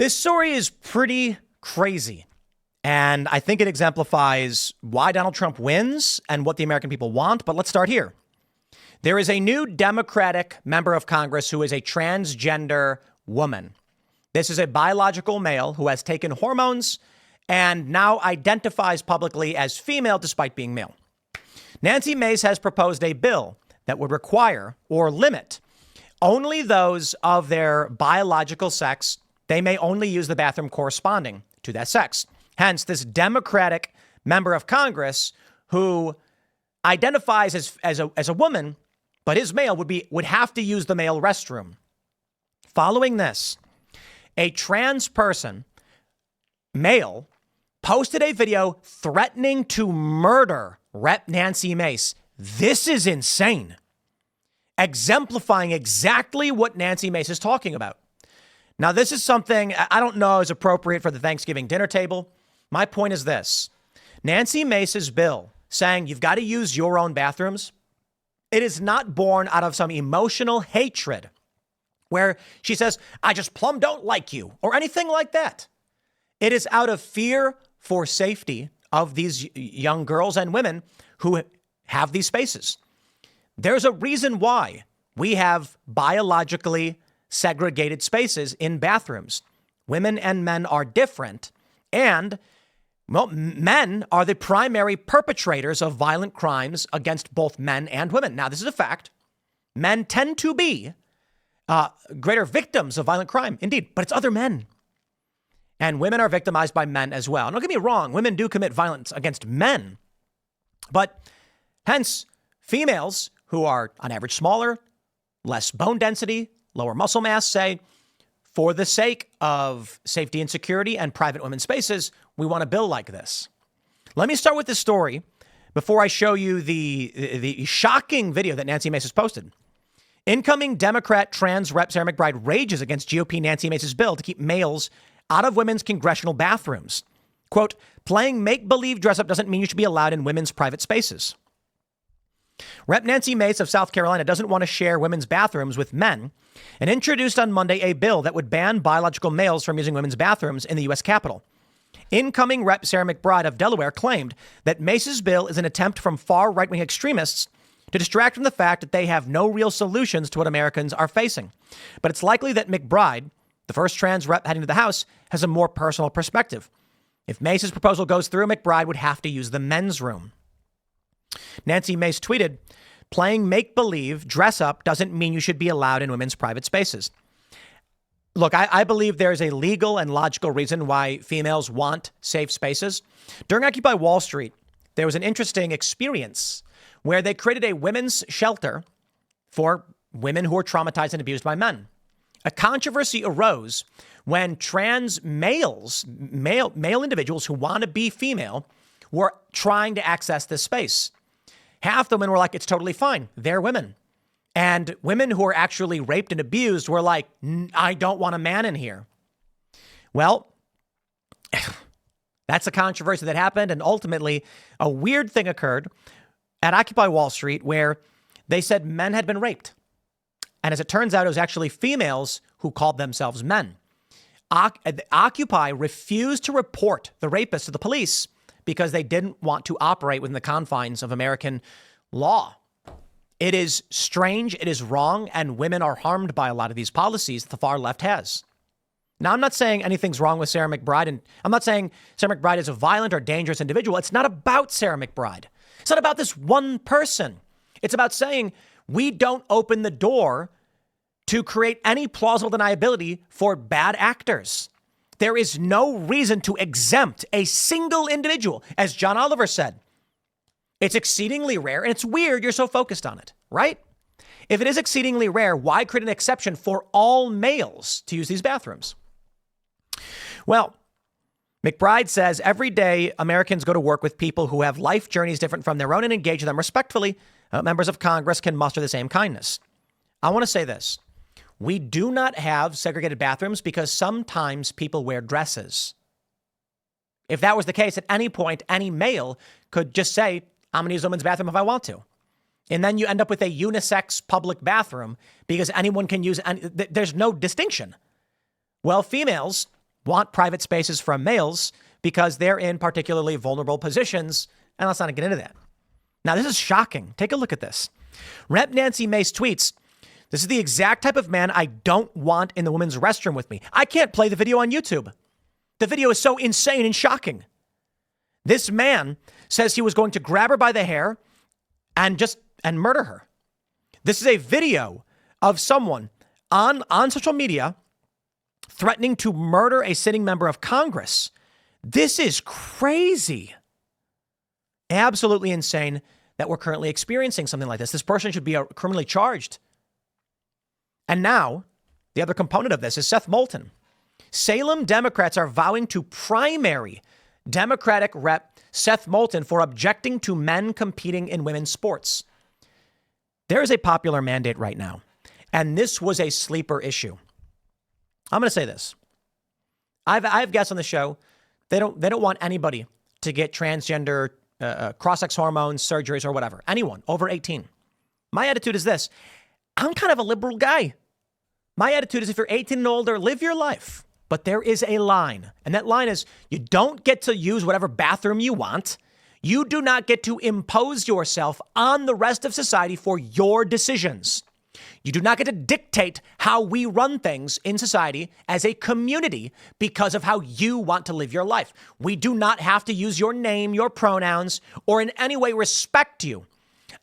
This story is pretty crazy, and I think it exemplifies why Donald Trump wins and what the American people want. But let's start here. There is a new Democratic member of Congress who is a transgender woman. This is a biological male who has taken hormones and now identifies publicly as female despite being male. Nancy Mace has proposed a bill that would require or limit only those of their biological sex. They may only use the bathroom corresponding to that sex. Hence, this Democratic member of Congress who identifies as a woman, but is male, would have to use the male restroom. Following this, a trans person, male, posted a video threatening to murder Rep. Nancy Mace. This is insane. Exemplifying exactly what Nancy Mace is talking about. Now, this is something I don't know is appropriate for the Thanksgiving dinner table. My point is this. Nancy Mace's bill saying you've got to use your own bathrooms, it is not born out of some emotional hatred where she says, I just plumb don't like you or anything like that. It is out of fear for safety of these young girls and women who have these spaces. There's a reason why we have biologically segregated spaces in bathrooms. Women and men are different, and well, men are the primary perpetrators of violent crimes against both men and women. Now, this is a fact. Men tend to be greater victims of violent crime, indeed, but it's other men. And women are victimized by men as well. Don't get me wrong, women do commit violence against men, but hence females who are on average smaller, less bone density, lower muscle mass, say, for the sake of safety and security and private women's spaces, we want a bill like this. Let me start with this story before I show you the shocking video that Nancy Mace has posted. Incoming Democrat trans rep Sarah McBride rages against GOP Nancy Mace's bill to keep males out of women's congressional bathrooms. Quote, playing make-believe dress-up doesn't mean you should be allowed in women's private spaces. Rep. Nancy Mace of South Carolina doesn't want to share women's bathrooms with men and introduced on Monday a bill that would ban biological males from using women's bathrooms in the U.S. Capitol. Incoming Rep. Sarah McBride of Delaware claimed that Mace's bill is an attempt from far right-wing extremists to distract from the fact that they have no real solutions to what Americans are facing. But it's likely that McBride, the first trans rep heading to the House, has a more personal perspective. If Mace's proposal goes through, McBride would have to use the men's room. Nancy Mace tweeted, playing make-believe dress-up doesn't mean you should be allowed in women's private spaces. Look, I believe there's a legal and logical reason why females want safe spaces. During Occupy Wall Street, there was an interesting experience where they created a women's shelter for women who were traumatized and abused by men. A controversy arose when trans male individuals who want to be female were trying to access this space. Half the women were like, it's totally fine. They're women. And women who were actually raped and abused were like, I don't want a man in here. Well, that's a controversy that happened. And ultimately, a weird thing occurred at Occupy Wall Street where they said men had been raped. And as it turns out, it was actually females who called themselves men. Occupy refused to report the rapists to the police because they didn't want to operate within the confines of American law. It is strange, it is wrong, and women are harmed by a lot of these policies that the far left has. Now, I'm not saying anything's wrong with Sarah McBride, and I'm not saying Sarah McBride is a violent or dangerous individual. It's not about Sarah McBride. It's not about this one person. It's about saying we don't open the door to create any plausible deniability for bad actors. There is no reason to exempt a single individual. As John Oliver said, it's exceedingly rare and it's weird you're so focused on it, right? If it is exceedingly rare, why create an exception for all males to use these bathrooms? Well, McBride says every day Americans go to work with people who have life journeys different from their own and engage them respectfully. Members of Congress can muster the same kindness. I want to say this. We do not have segregated bathrooms because sometimes people wear dresses. If that was the case, at any point, any male could just say, I'm going to use a women's bathroom if I want to. And then you end up with a unisex public bathroom because anyone can use, there's no distinction. Well, females want private spaces from males because they're in particularly vulnerable positions. And let's not get into that. Now, this is shocking. Take a look at this. Rep Nancy Mace tweets, "This is the exact type of man I don't want in the women's restroom with me." I can't play the video on YouTube. The video is so insane and shocking. This man says he was going to grab her by the hair and murder her. This is a video of someone on social media threatening to murder a sitting member of Congress. This is crazy. Absolutely insane that we're currently experiencing something like this. This person should be criminally charged. And now, the other component of this is Seth Moulton. Salem Democrats are vowing to primary Democratic Rep Seth Moulton for objecting to men competing in women's sports. There is a popular mandate right now, and this was a sleeper issue. I'm going to say this. I've guests on the show. They don't want anybody to get transgender cross-sex hormones, surgeries, or whatever. Anyone over 18. My attitude is this. I'm kind of a liberal guy. My attitude is if you're 18 and older, live your life. But there is a line. And that line is you don't get to use whatever bathroom you want. You do not get to impose yourself on the rest of society for your decisions. You do not get to dictate how we run things in society as a community because of how you want to live your life. We do not have to use your name, your pronouns, or in any way respect you.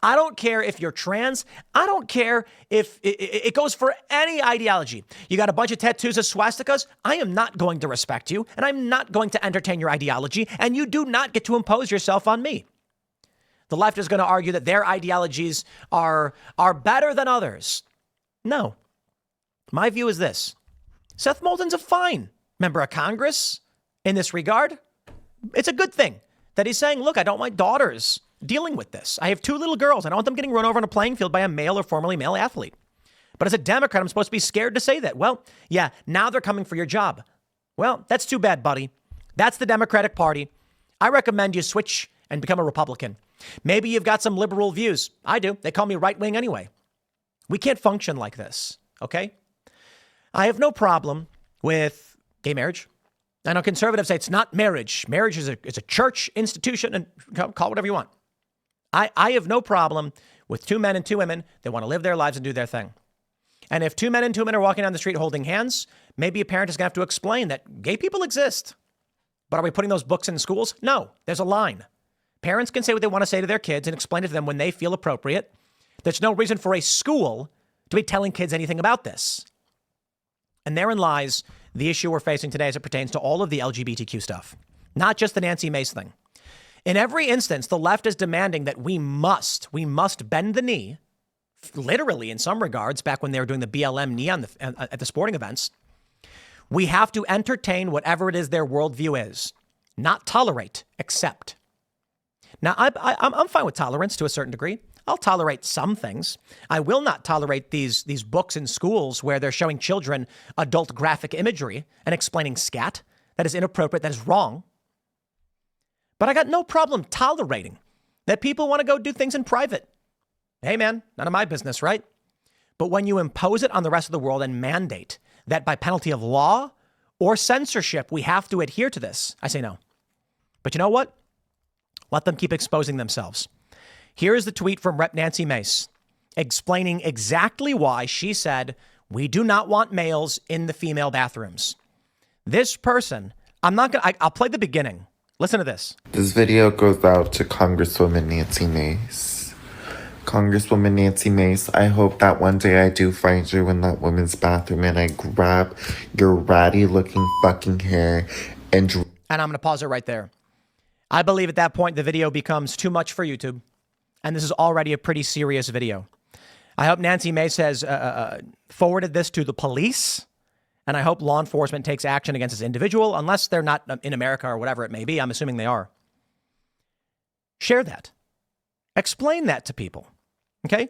I don't care if you're trans. I don't care if it goes for any ideology. You got a bunch of tattoos of swastikas. I am not going to respect you, and I'm not going to entertain your ideology, and you do not get to impose yourself on me. The left is going to argue that their ideologies are better than others. No. My view is this. Seth Moulton's a fine member of Congress in this regard. It's a good thing that he's saying, look, I don't want my daughters dealing with this. I have 2 little girls. I don't want them getting run over on a playing field by a male or formerly male athlete. But as a Democrat, I'm supposed to be scared to say that. Well, yeah, now they're coming for your job. Well, that's too bad, buddy. That's the Democratic Party. I recommend you switch and become a Republican. Maybe you've got some liberal views. I do. They call me right wing anyway. We can't function like this, okay? I have no problem with gay marriage. I know conservatives say it's not marriage. Marriage is a church institution, and call it whatever you want. I have no problem with 2 men and 2 women that want to live their lives and do their thing. And if 2 men and 2 women are walking down the street holding hands, maybe a parent is going to have to explain that gay people exist. But are we putting those books in schools? No, there's a line. Parents can say what they want to say to their kids and explain it to them when they feel appropriate. There's no reason for a school to be telling kids anything about this. And therein lies the issue we're facing today as it pertains to all of the LGBTQ stuff, not just the Nancy Mace thing. In every instance, the left is demanding that we must bend the knee, literally in some regards, back when they were doing the BLM knee at the sporting events. We have to entertain whatever it is their worldview is, not tolerate, accept. Now, I'm fine with tolerance to a certain degree. I'll tolerate some things. I will not tolerate these books in schools where they're showing children adult graphic imagery and explaining scat. That is inappropriate. That is wrong. But I got no problem tolerating that people want to go do things in private. Hey, man, none of my business, right? But when you impose it on the rest of the world and mandate that by penalty of law or censorship, we have to adhere to this, I say no. But you know what? Let them keep exposing themselves. Here is the tweet from Rep. Nancy Mace explaining exactly why she said, we do not want males in the female bathrooms. This person, I'll play the beginning. Listen to this. This video goes out to Congresswoman Nancy Mace. Congresswoman Nancy Mace, I hope that one day I do find you in that women's bathroom and I grab your ratty looking fucking hair and I'm going to pause it right there. I believe at that point the video becomes too much for YouTube. And this is already a pretty serious video. I hope Nancy Mace has forwarded this to the police. And I hope law enforcement takes action against this individual, unless they're not in America or whatever it may be. I'm assuming they are. Share that. Explain that to people. Okay?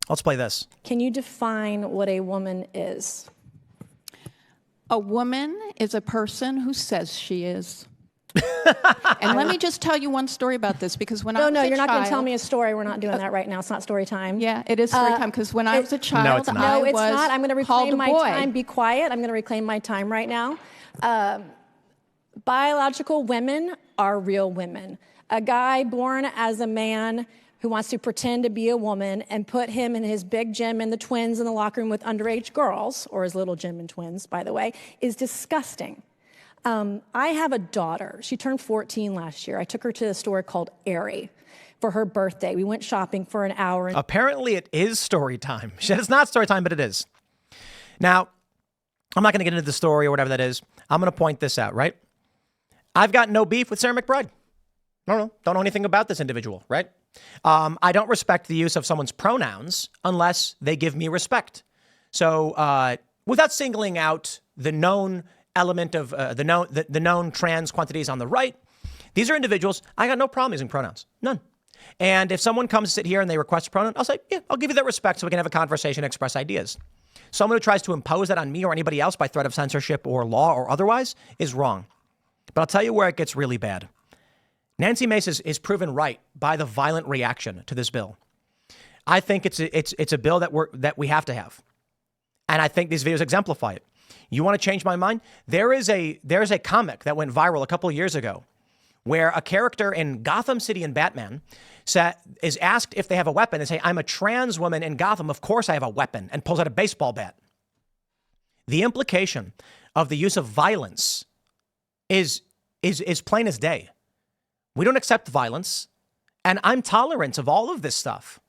Let's play this. Can you define what a woman is? A woman is a person who says she is. And let me just tell you one story about this, because when I was a you're not going to tell child- me a story. We're not doing that right now. It's not story time. Yeah, it is story time, because when I was a child, it's not. I No, it's was not. I'm going to called reclaim a my boy. time. Be quiet. I'm going to reclaim my time right now. Biological women are real women. A guy born as a man who wants to pretend to be a woman and put him and his big Jim and the twins in the locker room with underage girls, or his little Jim and twins, by the way, is disgusting. I have a daughter. She turned 14 last year. I took her to a store called Aerie for her birthday. We went shopping for an hour. Apparently, it is story time. It's not story time, but it is. Now, I'm not going to get into the story or whatever that is. I'm going to point this out, right? I've got no beef with Sarah McBride. Don't know anything about this individual, right? I don't respect the use of someone's pronouns unless they give me respect. So without singling out the known element of the known trans quantities on the right, these are individuals. I got no problem using pronouns. None. And if someone comes to sit here and they request a pronoun, I'll say, yeah, I'll give you that respect so we can have a conversation and express ideas. Someone who tries to impose that on me or anybody else by threat of censorship or law or otherwise is wrong. But I'll tell you where it gets really bad. Nancy Mace is proven right by the violent reaction to this bill. I think it's a bill that we have to have. And I think these videos exemplify it. You want to change my mind? There's a comic that went viral a couple of years ago where a character in Gotham City in Batman is asked if they have a weapon. They say, I'm a trans woman in Gotham. Of course I have a weapon, and pulls out a baseball bat. The implication of the use of violence is plain as day. We don't accept violence, and I'm tolerant of all of this stuff.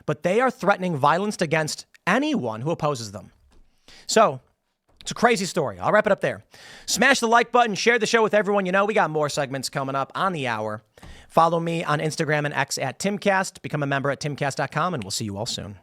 But they are threatening violence against anyone who opposes them. So it's a crazy story. I'll wrap it up there. Smash the like button, share the show with everyone you know. We got more segments coming up on the hour. Follow me on Instagram and X at Timcast. Become a member at timcast.com, and we'll see you all soon.